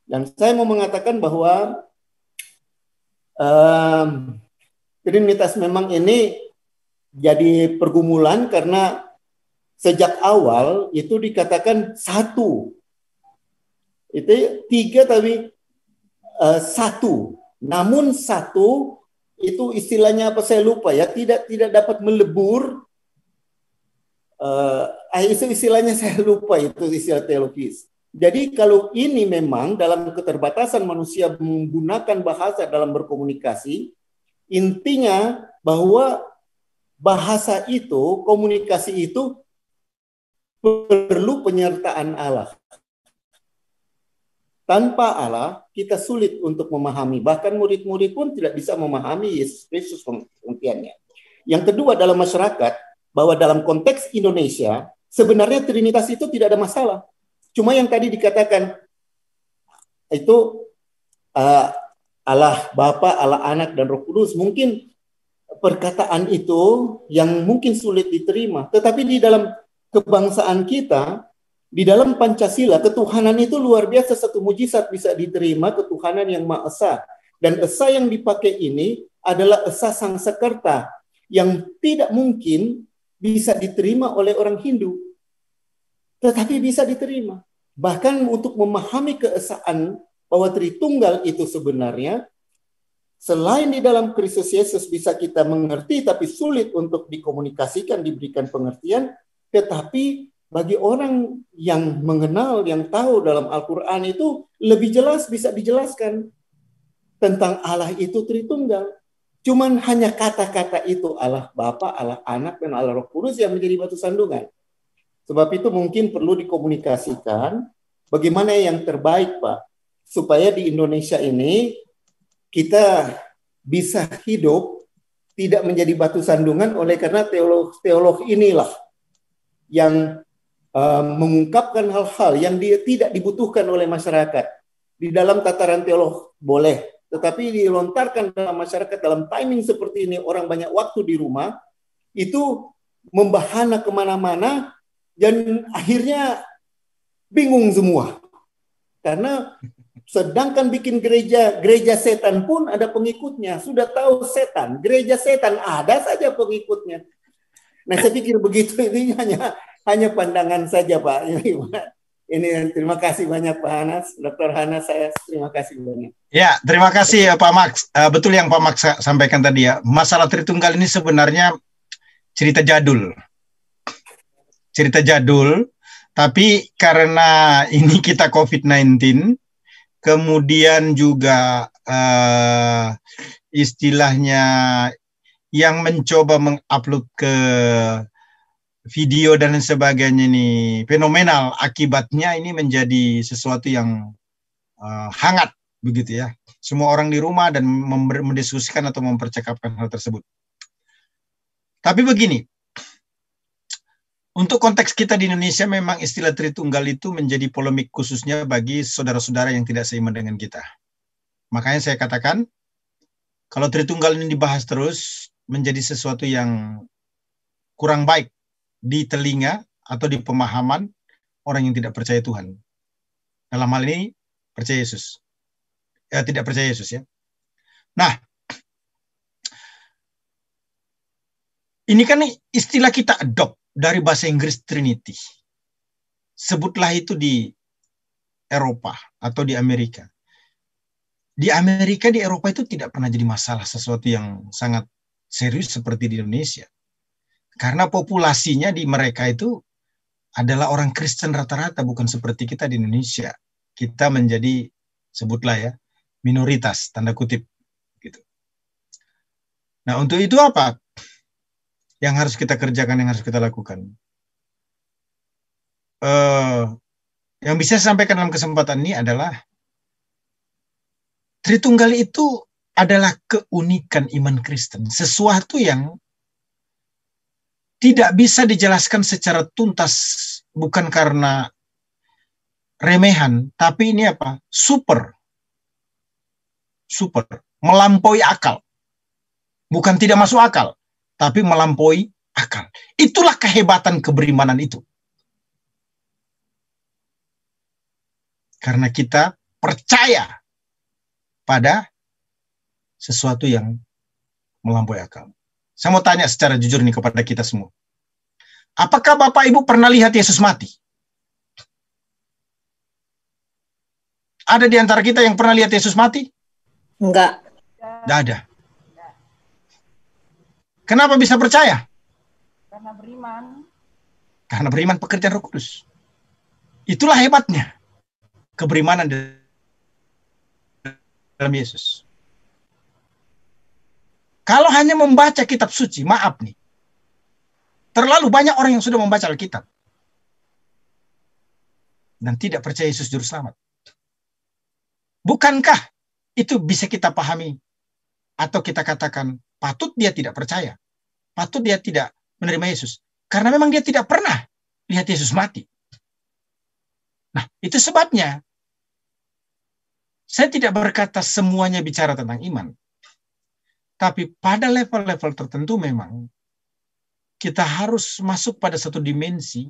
Speaker 8: Dan saya mau mengatakan bahwa Trinitas memang ini jadi pergumulan karena sejak awal itu dikatakan satu. Itu tiga tapi satu. Namun satu itu istilahnya apa saya lupa ya, tidak dapat melebur. Itu istilahnya saya lupa, itu istilah teologis. Jadi kalau ini memang dalam keterbatasan manusia menggunakan bahasa dalam berkomunikasi, intinya bahwa bahasa itu, komunikasi itu perlu penyertaan Allah. Tanpa Allah, kita sulit untuk memahami. Bahkan murid-murid pun tidak bisa memahami Yesus Kristus pengertiannya. Yang kedua dalam masyarakat, bahwa dalam konteks Indonesia, sebenarnya Trinitas itu tidak ada masalah. Cuma yang tadi dikatakan, itu Allah Bapa, Allah Anak, dan Roh Kudus. Mungkin perkataan itu yang mungkin sulit diterima. Tetapi di dalam kebangsaan kita, di dalam Pancasila, ketuhanan itu luar biasa, satu mujizat bisa diterima, ketuhanan yang Maha Esa. Dan Esa yang dipakai ini adalah Esa Sangsakerta, yang tidak mungkin bisa diterima oleh orang Hindu. Tetapi bisa diterima. Bahkan untuk memahami keesaan bahwa Tritunggal itu sebenarnya, selain di dalam Kristus Yesus bisa kita mengerti, tapi sulit untuk dikomunikasikan, diberikan pengertian, tetapi bagi orang yang mengenal, yang tahu dalam Al-Quran itu lebih jelas bisa dijelaskan tentang Allah itu Tritunggal. Cuman hanya kata-kata itu, Allah Bapa, Allah Anak, dan Allah Roh Kudus yang menjadi batu sandungan. Sebab itu mungkin perlu dikomunikasikan bagaimana yang terbaik, Pak, supaya di Indonesia ini kita bisa hidup tidak menjadi batu sandungan oleh karena teolog inilah yang mengungkapkan hal-hal yang dia tidak dibutuhkan oleh masyarakat. Di dalam tataran teolog boleh, tetapi dilontarkan dalam masyarakat dalam timing seperti ini, orang banyak waktu di rumah, itu membahana kemana-mana, dan akhirnya bingung semua. Karena sedangkan bikin gereja setan pun ada pengikutnya. Sudah tahu setan, gereja setan ada saja pengikutnya. Nah, saya pikir begitu, ini hanya pandangan saja, Pak. Ini terima kasih banyak Pak Hanas, Dr. Hanas, saya terima kasih banyak.
Speaker 1: Ya, terima kasih Pak Max. Betul yang Pak Max sampaikan tadi ya. Masalah Tritunggal ini sebenarnya cerita jadul. Cerita jadul, tapi karena ini kita COVID-19, kemudian juga istilahnya yang mencoba mengupload ke video dan sebagainya ini fenomenal, akibatnya ini menjadi sesuatu yang hangat begitu ya. Semua orang di rumah dan mendiskusikan atau mempercakapkan hal tersebut. Tapi begini, untuk konteks kita di Indonesia memang istilah Tritunggal itu menjadi polemik khususnya bagi saudara-saudara yang tidak seiman dengan kita. Makanya saya katakan, kalau Tritunggal ini dibahas terus, menjadi sesuatu yang kurang baik di telinga atau di pemahaman orang yang tidak percaya Tuhan. Dalam hal ini, percaya Yesus. Tidak percaya Yesus ya. Nah, ini kan istilah kita adopt dari bahasa Inggris Trinity. Sebutlah itu di Eropa atau di Amerika. Di Amerika, di Eropa itu tidak pernah jadi masalah sesuatu yang sangat serius seperti di Indonesia. Karena populasinya di mereka itu adalah orang Kristen rata-rata, bukan seperti kita di Indonesia. Kita menjadi, sebutlah ya, minoritas, tanda kutip. Gitu. Nah, untuk itu apa yang harus kita kerjakan, yang harus kita lakukan? Yang bisa saya sampaikan dalam kesempatan ini adalah Tritunggal itu adalah keunikan iman Kristen, sesuatu yang tidak bisa dijelaskan secara tuntas, bukan karena remehan, tapi ini apa? Super, melampaui akal. Bukan tidak masuk akal, tapi melampaui akal. Itulah kehebatan keberimanan itu. Karena kita percaya pada sesuatu yang melampaui akal. Saya mau tanya secara jujur nih kepada kita semua. Apakah Bapak Ibu pernah lihat Yesus mati? Ada di antara kita yang pernah lihat Yesus mati?
Speaker 7: Enggak.
Speaker 1: Tidak ada. Kenapa bisa percaya?
Speaker 9: Karena beriman.
Speaker 1: Karena beriman pekerjaan Roh Kudus. Itulah hebatnya keberimanan dalam Yesus. Kalau hanya membaca kitab suci, maaf nih, terlalu banyak orang yang sudah membaca Alkitab dan tidak percaya Yesus Juru Selamat. Bukankah itu bisa kita pahami atau kita katakan patut dia tidak percaya, patut dia tidak menerima Yesus, karena memang dia tidak pernah lihat Yesus mati. Nah, itu sebabnya saya tidak berkata semuanya bicara tentang iman. Tapi pada level-level tertentu memang kita harus masuk pada satu dimensi,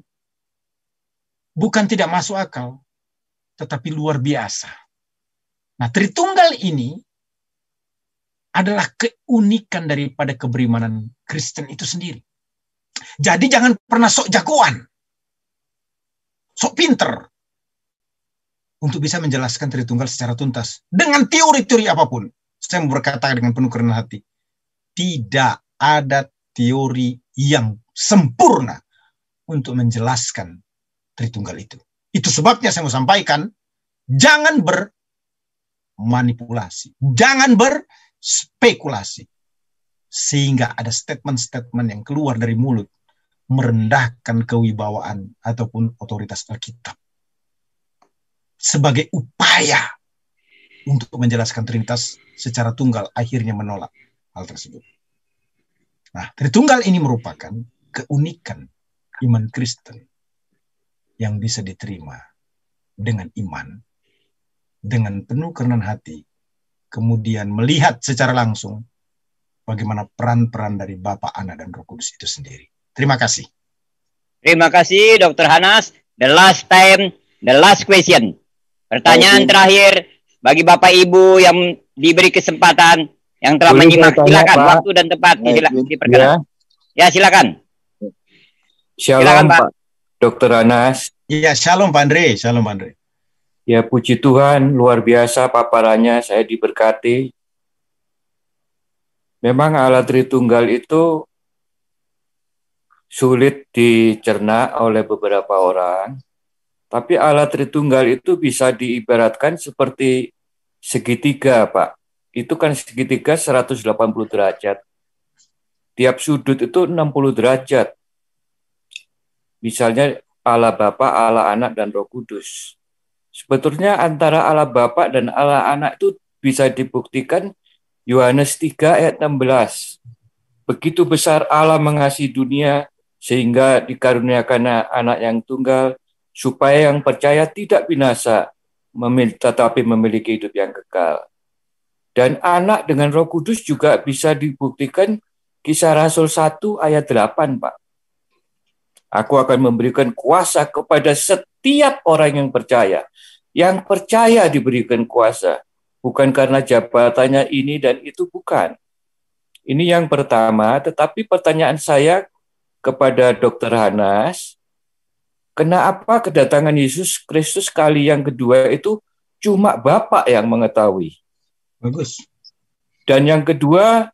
Speaker 1: bukan tidak masuk akal, tetapi luar biasa. Nah, Tritunggal ini adalah keunikan daripada keberimanan Kristen itu sendiri. Jadi jangan pernah sok jagoan, sok pinter, untuk bisa menjelaskan Tritunggal secara tuntas. Dengan teori-teori apapun. Saya mau berkata dengan penuh kerendahan hati. Tidak ada teori yang sempurna untuk menjelaskan Tritunggal itu. Itu sebabnya saya mau sampaikan, jangan bermanipulasi, jangan berspekulasi, sehingga ada statement-statement yang keluar dari mulut merendahkan kewibawaan ataupun otoritas Alkitab sebagai upaya untuk menjelaskan Trinitas secara tunggal, akhirnya menolak hal tersebut. Nah, Tritunggal ini merupakan keunikan iman Kristen yang bisa diterima dengan iman, dengan penuh kerendahan hati, kemudian melihat secara langsung bagaimana peran-peran dari Bapa, Anak, dan Roh Kudus itu sendiri. Terima kasih.
Speaker 2: Terima kasih, Dr. Hanas. The last question. Pertanyaan terakhir bagi Bapak Ibu yang diberi kesempatan, yang telah menyimak. Silakan, waktu dan tempat diperkenan. Ya, silakan.
Speaker 10: Shalom, silakan, Pak Dr. Hanas.
Speaker 1: Iya, shalom Pak Andre. Shalom Pak Andre.
Speaker 10: Ya, puji Tuhan, luar biasa paparannya, saya diberkati. Memang Allah Tritunggal itu sulit dicerna oleh beberapa orang, tapi Allah Tritunggal itu bisa diibaratkan seperti segitiga, Pak. Itu kan segitiga 180 derajat. Tiap sudut itu 60 derajat. Misalnya Allah Bapa, Allah Anak, dan Roh Kudus. Sebetulnya antara Allah Bapa dan Allah Anak itu bisa dibuktikan Yohanes 3 ayat 16. Begitu besar Allah mengasihi dunia sehingga dikaruniakan anak yang tunggal, supaya yang percaya tidak binasa, tetapi memiliki hidup yang kekal. Dan anak dengan Roh Kudus juga bisa dibuktikan Kisah Rasul 1 ayat 8, Pak. Aku akan memberikan kuasa kepada setiap orang yang percaya. Yang percaya diberikan kuasa. Bukan karena jabatannya ini dan itu, bukan. Ini yang pertama, tetapi pertanyaan saya kepada Dr. Hanas, kenapa kedatangan Yesus Kristus kali yang kedua itu cuma Bapa yang mengetahui?
Speaker 1: Bagus.
Speaker 10: Dan yang kedua,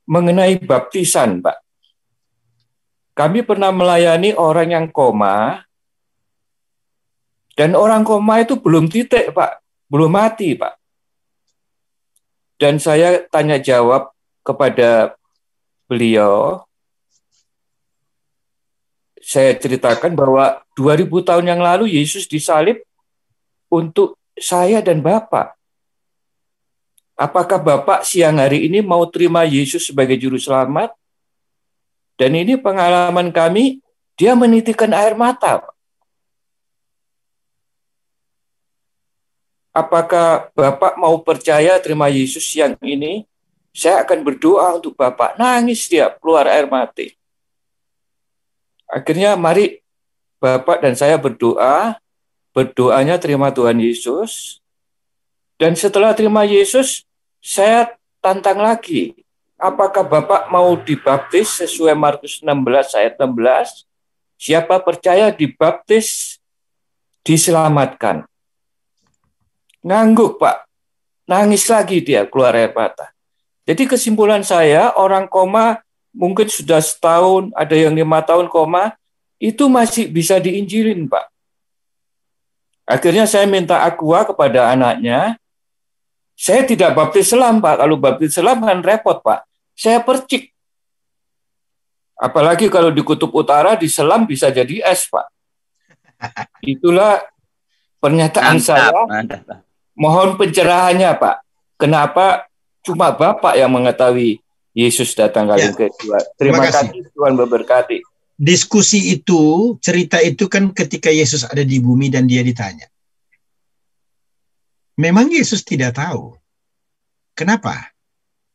Speaker 10: mengenai baptisan, Pak. Kami pernah melayani orang yang koma, dan orang koma itu belum titik, Pak. Belum mati, Pak. Dan saya tanya jawab kepada beliau, saya ceritakan bahwa 2000 tahun yang lalu Yesus disalib untuk saya dan Bapak. Apakah Bapak siang hari ini mau terima Yesus sebagai juru selamat? Dan ini pengalaman kami, dia menitikan air mata. Apakah Bapak mau percaya terima Yesus siang ini? Saya akan berdoa untuk Bapak. Nangis dia, keluar air mata. Akhirnya mari Bapak dan saya berdoa, berdoanya terima Tuhan Yesus. Dan setelah terima Yesus, saya tantang lagi. Apakah Bapak mau dibaptis sesuai Markus 16 ayat 16? Siapa percaya dibaptis, diselamatkan. Ngangguk, Pak. Nangis lagi dia, keluar air mata. Jadi kesimpulan saya, orang koma mungkin sudah setahun, ada yang 5 tahun koma, itu masih bisa diinjilin, Pak. Akhirnya saya minta aqua kepada anaknya. Saya tidak baptis selam, Pak. Kalau baptis selam kan repot, Pak. Saya percik. Apalagi kalau di Kutub Utara, diselam bisa jadi es, Pak. Itulah pernyataan saya.
Speaker 2: Mantap.
Speaker 10: Mohon pencerahannya, Pak. Kenapa cuma Bapak yang mengetahui Yesus datang kali kedua? Terima kasih, Tuhan memberkati.
Speaker 1: Diskusi itu, cerita itu kan ketika Yesus ada di bumi dan dia ditanya. Memang Yesus tidak tahu. Kenapa?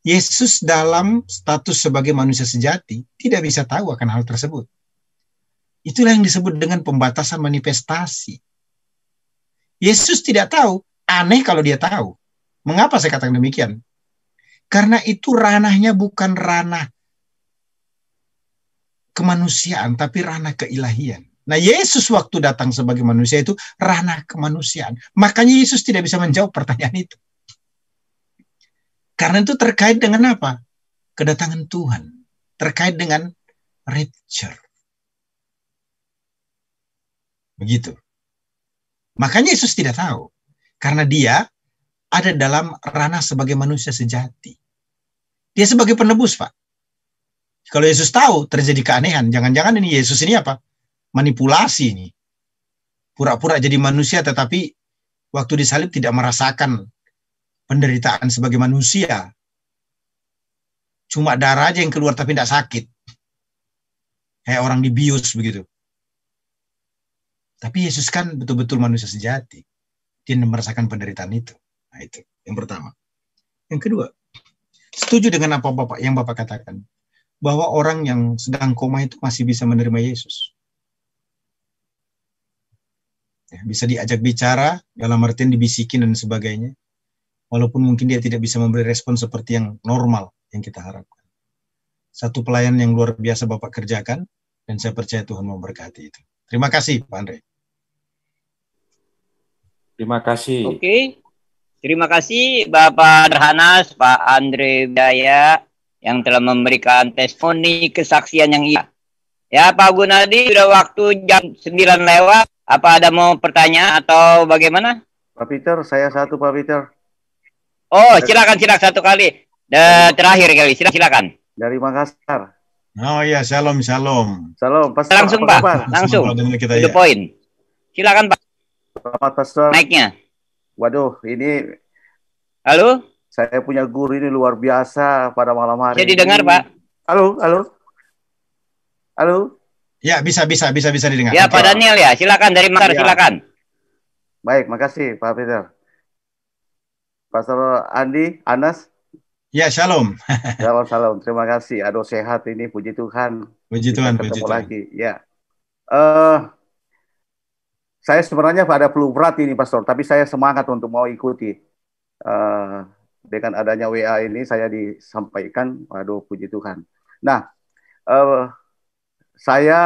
Speaker 1: Yesus dalam status sebagai manusia sejati tidak bisa tahu akan hal tersebut. Itulah yang disebut dengan pembatasan manifestasi. Yesus tidak tahu, aneh kalau dia tahu. Mengapa saya katakan demikian? Karena itu ranahnya bukan ranah kemanusiaan, tapi ranah keilahian. Nah, Yesus waktu datang sebagai manusia itu ranah kemanusiaan. Makanya Yesus tidak bisa menjawab pertanyaan itu. Karena itu terkait dengan apa? Kedatangan Tuhan. Terkait dengan rapture. Begitu. Makanya Yesus tidak tahu. Karena dia ada dalam ranah sebagai manusia sejati. Dia sebagai penebus, Pak. Kalau Yesus tahu terjadi keanehan, jangan-jangan ini Yesus ini apa? Manipulasi ini. Pura-pura jadi manusia tetapi waktu disalib tidak merasakan penderitaan sebagai manusia. Cuma darah aja yang keluar tapi tidak sakit. Kayak orang dibius begitu. Tapi Yesus kan betul-betul manusia sejati. Dia merasakan penderitaan itu. Nah itu yang pertama. Yang kedua, setuju dengan apa yang Bapak katakan. Bahwa orang yang sedang koma itu masih bisa menerima Yesus. Ya, bisa diajak bicara, dalam artian dibisikin dan sebagainya. Walaupun mungkin dia tidak bisa memberi respon seperti yang normal yang kita harapkan. Satu pelayan yang luar biasa Bapak kerjakan, dan saya percaya Tuhan memberkati itu. Terima kasih, Pak Andre.
Speaker 10: Terima kasih.
Speaker 2: Oke. Terima kasih Bapak Darhanas, Pak Andre Wijaya yang telah memberikan testimoni kesaksian yang iya. Ya Pak Gunadi, sudah waktu jam 9 lewat. Apa ada mau pertanyaan atau bagaimana?
Speaker 11: Pak Peter, saya satu Pak Peter.
Speaker 2: Oh, silakan satu kali. Terakhir kali, silakan.
Speaker 11: Dari Makassar.
Speaker 1: Oh iya, shalom.
Speaker 11: Shalom, Pastor.
Speaker 2: Langsung Pak, langsung. The point. Silakan Pak.
Speaker 11: Selamat Pastor.
Speaker 2: Naiknya.
Speaker 11: Waduh, ini.
Speaker 2: Halo?
Speaker 11: Saya punya guru ini luar biasa pada malam hari.
Speaker 2: Saya didengar Pak.
Speaker 11: Halo.
Speaker 1: Ya, bisa didengar.
Speaker 2: Ya, Pak Daniel ya, silakan dari Makassar, silakan.
Speaker 11: Baik, makasih Pak Peter. Pastor Andi, Anas.
Speaker 1: Ya, shalom.
Speaker 11: Shalom. Terima kasih. Aduh, sehat ini, puji Tuhan.
Speaker 1: Puji Tuhan.
Speaker 11: Lagi. Ya. Saya sebenarnya ada flu berat ini, Pastor, tapi saya semangat untuk mau ikuti. Dengan adanya WA ini saya disampaikan, aduh, puji Tuhan. Nah, saya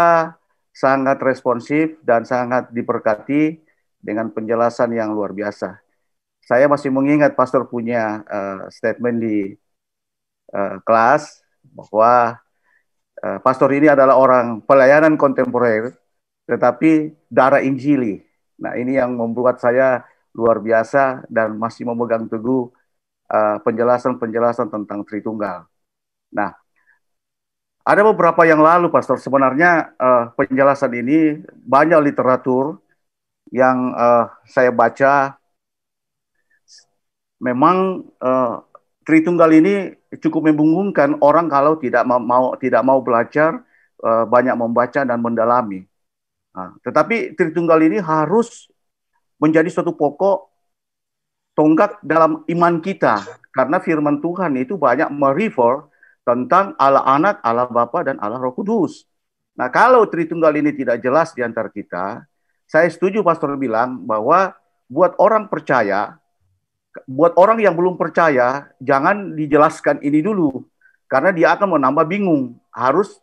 Speaker 11: sangat responsif dan sangat diberkati dengan penjelasan yang luar biasa. Saya masih mengingat Pastor punya statement di kelas bahwa Pastor ini adalah orang pelayanan kontemporer, tetapi darah Injili. Nah, ini yang membuat saya luar biasa dan masih memegang teguh penjelasan-penjelasan tentang Tritunggal. Nah, ada beberapa yang lalu, Pastor, sebenarnya penjelasan ini banyak literatur yang saya baca. Memang Tritunggal ini cukup membingungkan orang kalau tidak mau belajar, banyak membaca dan mendalami. Nah, tetapi Tritunggal ini harus menjadi suatu pokok tonggak dalam iman kita, karena firman Tuhan itu banyak merefer tentang Allah Anak, Allah Bapa, dan Allah Roh Kudus. Nah, kalau Tritunggal ini tidak jelas di antara kita, saya setuju Pastor bilang bahwa buat orang percaya, buat orang yang belum percaya, jangan dijelaskan ini dulu, karena dia akan menambah bingung. Harus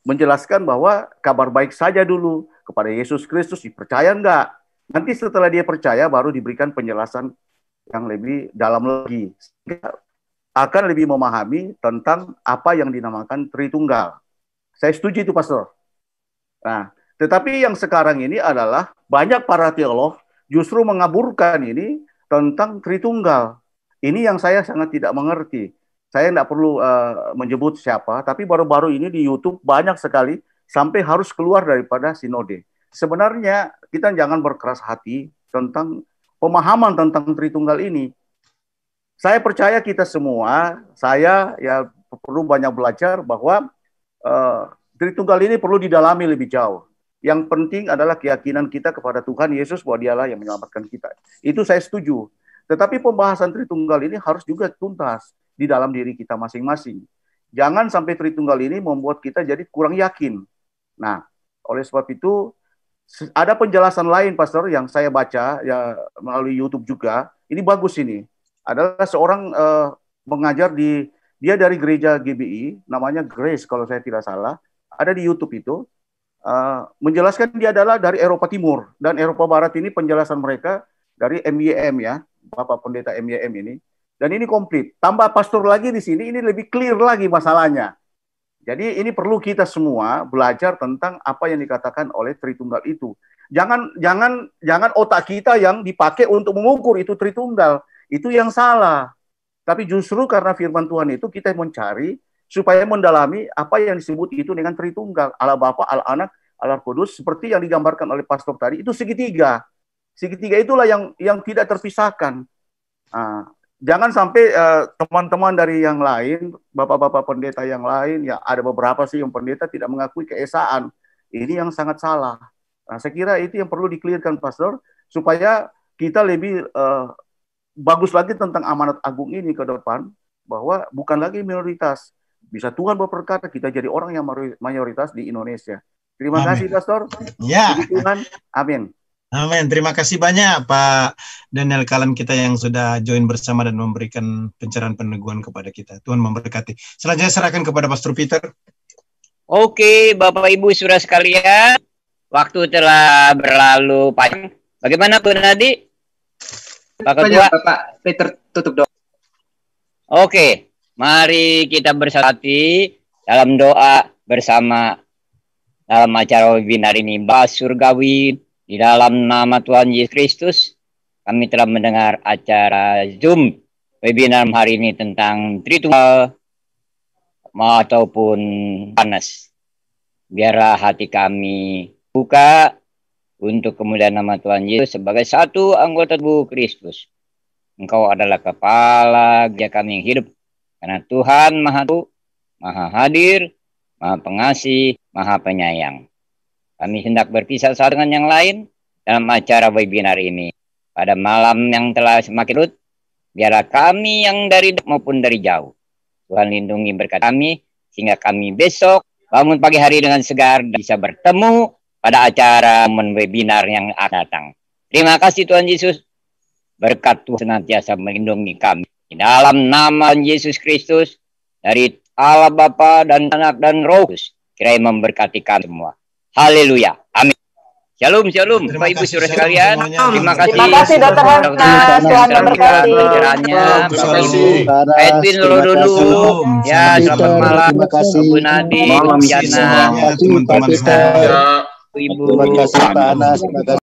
Speaker 11: menjelaskan bahwa kabar baik saja dulu kepada Yesus Kristus, dipercaya enggak? Nanti setelah dia percaya, baru diberikan penjelasan yang lebih dalam lagi. Akan lebih memahami tentang apa yang dinamakan Tritunggal. Saya setuju itu, Pastor. Nah, tetapi yang sekarang ini adalah banyak para teolog justru mengaburkan ini tentang Tritunggal. Ini yang saya sangat tidak mengerti. Saya tidak perlu menyebut siapa, tapi baru-baru ini di YouTube banyak sekali sampai harus keluar daripada sinode. Sebenarnya kita jangan berkeras hati tentang pemahaman tentang Tritunggal ini. Saya percaya kita semua, saya ya perlu banyak belajar bahwa Tritunggal ini perlu didalami lebih jauh. Yang penting adalah keyakinan kita kepada Tuhan Yesus bahwa Dialah yang menyelamatkan kita. Itu saya setuju. Tetapi pembahasan Tritunggal ini harus juga tuntas di dalam diri kita masing-masing. Jangan sampai Tritunggal ini membuat kita jadi kurang yakin. Nah, oleh sebab itu ada penjelasan lain, Pastor, yang saya baca ya melalui YouTube juga. Ini bagus ini. Adalah seorang mengajar dia dari gereja GBI, namanya Grace kalau saya tidak salah, ada di YouTube itu, menjelaskan dia adalah dari Eropa Timur, dan Eropa Barat ini penjelasan mereka dari MYM ya, Bapak Pendeta MYM ini, dan ini komplit. Tambah pastor lagi di sini, ini lebih clear lagi masalahnya. Jadi ini perlu kita semua belajar tentang apa yang dikatakan oleh Tritunggal itu. Jangan otak kita yang dipakai untuk mengukur itu Tritunggal. Itu yang salah. Tapi justru karena firman Tuhan itu kita mencari supaya mendalami apa yang disebut itu dengan Tritunggal. Allah Bapa, Allah Anak, Allah Kudus, seperti yang digambarkan oleh pastor tadi, itu segitiga. Segitiga itulah yang tidak terpisahkan. Jangan sampai teman-teman dari yang lain, bapak-bapak pendeta yang lain, ya ada beberapa sih yang pendeta tidak mengakui keesaan. Ini yang sangat salah. Saya kira itu yang perlu dikelirkan, Pastor, supaya kita lebih bagus lagi tentang amanat agung ini ke depan, bahwa bukan lagi minoritas. Bisa Tuhan berperkata kita jadi orang yang mayoritas di Indonesia. Terima kasih, Pastor.
Speaker 1: Ya.
Speaker 11: Tuhan. Amin.
Speaker 1: Amin. Terima kasih banyak Pak Daniel Kalam kita yang sudah join bersama dan memberikan pencerahan peneguhan kepada kita. Tuhan memberkati. Selanjutnya serahkan kepada Pastor Peter.
Speaker 2: Oke, Bapak Ibu saudara sekalian, waktu telah berlalu panjang. Bagaimana Bu Nadi? Pak Ketua.
Speaker 12: Bapak Peter tutup doa.
Speaker 2: Oke, mari kita bersatu dalam doa bersama dalam acara webinar ini. Bahas Surgawi. Di dalam nama Tuhan Yesus Kristus, kami telah mendengar acara Zoom webinar hari ini tentang Tritunggal ataupun panas. Biarlah hati kami buka untuk kemuliaan nama Tuhan Yesus sebagai satu anggota tubuh Kristus. Engkau adalah kepala gereja kami yang hidup. Karena Tuhan Maha Hadir, Maha Pengasih, Maha Penyayang. Kami hendak berpisah satu dengan yang lain dalam acara webinar ini. Pada malam yang telah semakin larut, biarlah kami yang dari dekat maupun dari jauh, Tuhan lindungi berkat kami, sehingga kami besok bangun pagi hari dengan segar dan bisa bertemu pada acara webinar yang akan datang. Terima kasih Tuhan Yesus. Berkat Tuhan senantiasa melindungi kami. Di dalam nama Yesus Kristus, dari Allah Bapa dan Anak dan Roh Kudus, kiranya memberkati kami semua. Haleluya. Amin. Shalom, shalom. Bapak Ibu saudara sekalian. Terima kasih.
Speaker 3: Terima kasih Dr. Hanas. Tuhan memberkati.
Speaker 2: Pencerahannya Bapak Ibu. Edwin dulu. Ya, selamat malam. Bu Nadi, Bu Yana,
Speaker 1: teman-teman.
Speaker 2: Ibu.
Speaker 4: Terima kasih Pak Anas.